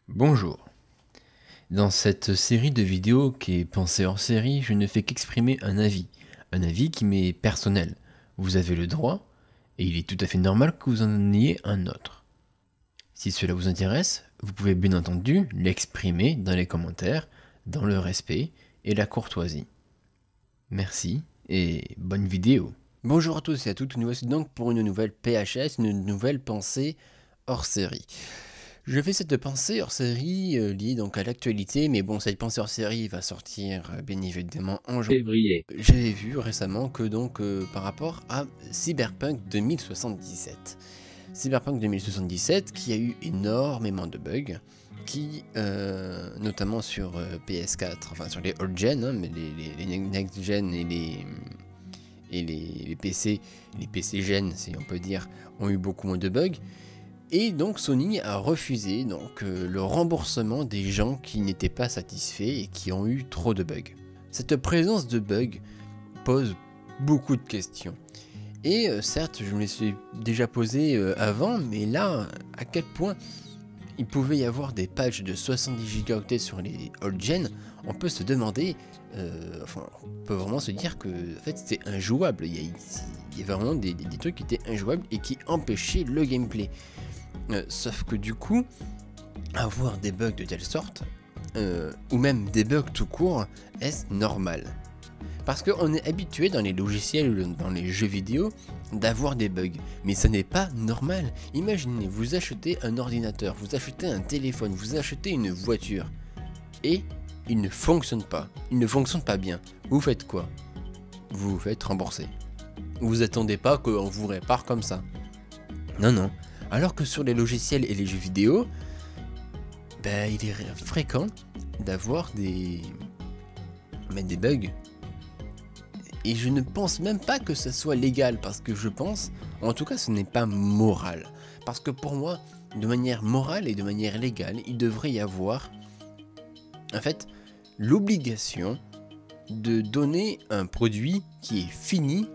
Bonjour. Dans cette série de vidéos qui est pensée hors série, je ne fais qu'exprimer un avis qui m'est personnel. Vous avez le droit, et il est tout à fait normal que vous en ayez un autre. Si cela vous intéresse, vous pouvez bien entendu l'exprimer dans les commentaires, dans le respect et la courtoisie. Merci et bonne vidéo. Bonjour à tous et à toutes, nous voici donc pour une nouvelle PHS, une nouvelle pensée hors série. Je fais cette pensée hors série liée donc à l'actualité, mais bon, cette pensée hors série va sortir bien évidemment en février. J'avais vu récemment que donc par rapport à Cyberpunk 2077. Cyberpunk 2077 qui a eu énormément de bugs, qui notamment sur PS4, enfin sur les old gen, hein, mais les next gen et les PC gen, si on peut dire, ont eu beaucoup moins de bugs. Et donc Sony a refusé donc, le remboursement des gens qui n'étaient pas satisfaits et qui ont eu trop de bugs. Cette présence de bugs pose beaucoup de questions. Et certes, je me les suis déjà posées avant, mais là, à quel point il pouvait y avoir des patchs de 70 Go sur les old gen, on peut se demander, on peut vraiment se dire que en fait, c'était injouable. Il y avait vraiment des trucs qui étaient injouables et qui empêchaient le gameplay. Sauf que du coup, avoir des bugs de telle sorte, ou même des bugs tout court, est normal. Parce qu'on est habitué dans les logiciels ou dans les jeux vidéo d'avoir des bugs, mais ça n'est pas normal. Imaginez, vous achetez un ordinateur, vous achetez un téléphone, vous achetez une voiture, et il ne fonctionne pas, il ne fonctionne pas bien. Vous faites quoi? Vous vous faites rembourser. Vous attendez pas qu'on vous répare comme ça. Non, non. Alors que sur les logiciels et les jeux vidéo, ben, il est fréquent d'avoir des bugs. Et je ne pense même pas que ça soit légal, parce que je pense, en tout cas ce n'est pas moral. Parce que pour moi, de manière morale et de manière légale, il devrait y avoir, en fait, l'obligation de donner un produit qui est fini,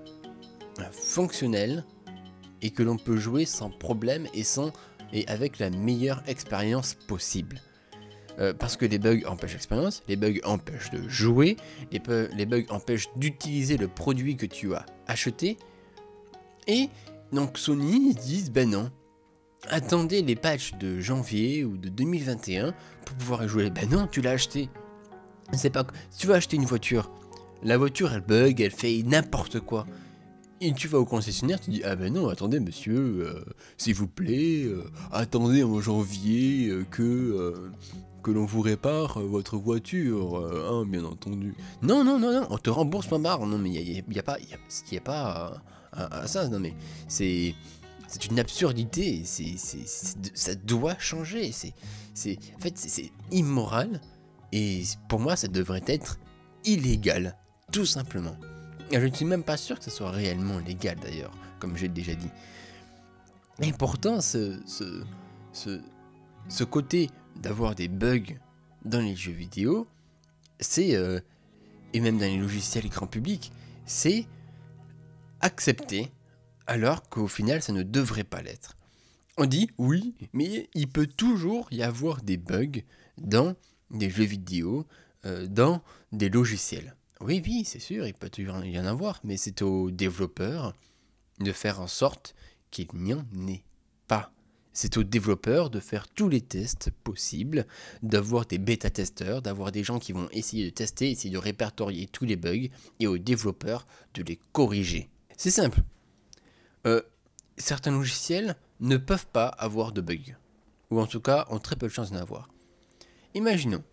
fonctionnel, et que l'on peut jouer sans problème et avec la meilleure expérience possible. Parce que les bugs empêchent l'expérience, les bugs empêchent de jouer, les bugs empêchent d'utiliser le produit que tu as acheté. Et donc Sony, ils disent, ben non, attendez les patchs de janvier ou de 2021 pour pouvoir y jouer. Ben non, tu l'as acheté. C'est pas, si tu vas acheter une voiture, la voiture elle bug, elle fait n'importe quoi. Et tu vas au concessionnaire, tu dis, ah ben non, attendez monsieur, s'il vous plaît, attendez en janvier que l'on vous répare votre voiture, hein, bien entendu. Non, non, non, non, on te rembourse ma barre. Non, mais il n'y a pas à ça, non mais c'est une absurdité, ça doit changer, en fait c'est immoral, et pour moi ça devrait être illégal, tout simplement. Je ne suis même pas sûr que ce soit réellement légal d'ailleurs, comme j'ai déjà dit. Et pourtant, ce côté d'avoir des bugs dans les jeux vidéo, c'est, et même dans les logiciels grand public, c'est accepté, alors qu'au final ça ne devrait pas l'être. On dit oui, mais il peut toujours y avoir des bugs dans des jeux vidéo, dans des logiciels. Oui, oui, c'est sûr, il peut toujours y en avoir, mais c'est aux développeurs de faire en sorte qu'il n'y en ait pas. C'est aux développeurs de faire tous les tests possibles, d'avoir des bêta-testeurs, d'avoir des gens qui vont essayer de tester, essayer de répertorier tous les bugs, et aux développeurs de les corriger. C'est simple. Certains logiciels ne peuvent pas avoir de bugs, ou en tout cas ont très peu de chances d'en avoir. Imaginons.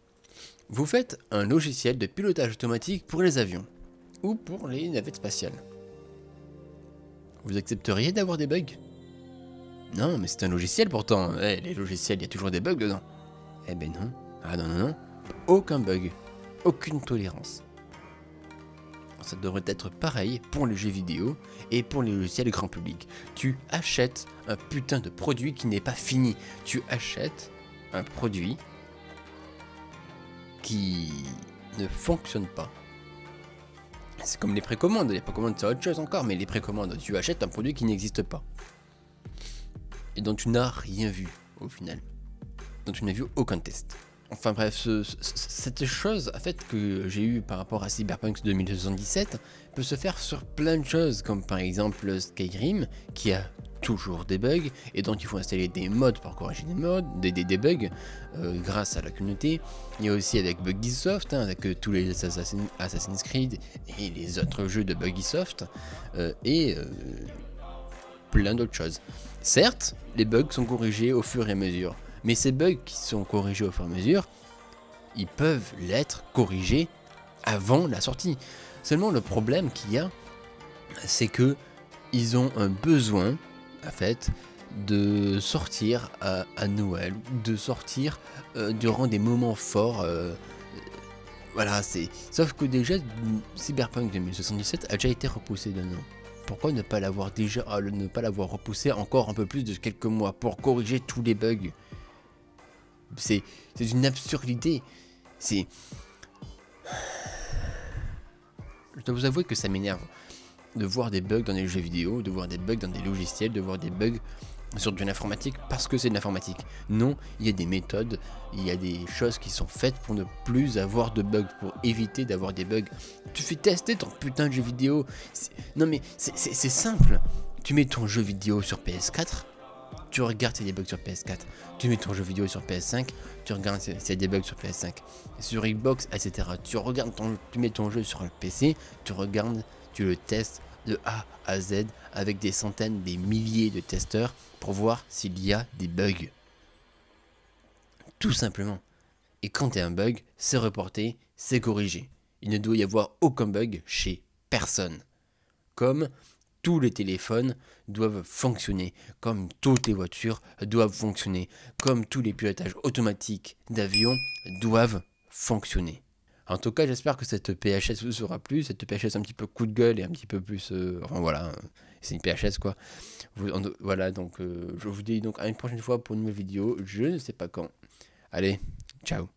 Vous faites un logiciel de pilotage automatique pour les avions, ou pour les navettes spatiales. Vous accepteriez d'avoir des bugs? Non, mais c'est un logiciel pourtant. Les logiciels, il y a toujours des bugs dedans. Eh ben non. Ah non, non, non. Aucun bug. Aucune tolérance. Ça devrait être pareil pour les jeux vidéo et pour les logiciels grand public. Tu achètes un putain de produit qui n'est pas fini. Tu achètes un produit qui ne fonctionne pas. C'est comme les précommandes. Les précommandes, c'est autre chose encore, mais les précommandes, tu achètes un produit qui n'existe pas et dont tu n'as rien vu au final. dont tu n'as vu aucun test. Enfin bref, cette chose en fait que j'ai eu par rapport à Cyberpunk 2077 peut se faire sur plein de choses, comme par exemple Skyrim qui a toujours des bugs et donc il faut installer des mods pour corriger des bugs grâce à la communauté. Il y a aussi avec Bugisoft, avec tous les Assassin's Creed et les autres jeux de Bugisoft et plein d'autres choses. Certes, les bugs sont corrigés au fur et à mesure. Mais ces bugs qui sont corrigés au fur et à mesure, ils peuvent l'être corrigés avant la sortie. Seulement le problème qu'il y a, c'est que ils ont un besoin, en fait, de sortir à Noël, de sortir durant des moments forts. Voilà, c'est. Sauf que déjà, Cyberpunk 2077 a déjà été repoussé d'un an. Pourquoi ne pas l'avoir repoussé encore un peu plus de quelques mois pour corriger tous les bugs? C'est une absurdité. Je dois vous avouer que ça m'énerve de voir des bugs dans les jeux vidéo, de voir des bugs dans des logiciels, de voir des bugs sur de l'informatique parce que c'est de l'informatique. Non, il y a des méthodes, il y a des choses qui sont faites pour ne plus avoir de bugs, pour éviter d'avoir des bugs. Tu fais tester ton putain de jeu vidéo. Non mais c'est simple. Tu mets ton jeu vidéo sur PS4. Tu regardes s'il y a des bugs sur PS4, tu mets ton jeu vidéo sur PS5, tu regardes s'il y a des bugs sur PS5, sur Xbox, etc. Tu mets ton jeu sur le PC, tu regardes, tu le testes de A à Z avec des centaines, des milliers de testeurs pour voir s'il y a des bugs. Tout simplement. Et quand il y a un bug, c'est reporté, c'est corrigé. Il ne doit y avoir aucun bug chez personne. Comme tous les téléphones doivent fonctionner, comme toutes les voitures doivent fonctionner, comme tous les pilotages automatiques d'avions doivent fonctionner. En tout cas, j'espère que cette PHS vous aura plu, cette PHS un petit peu coup de gueule et un petit peu plus... enfin voilà, c'est une PHS quoi. Voilà, donc je vous dis donc à une prochaine fois pour une nouvelle vidéo, je ne sais pas quand. Allez, ciao.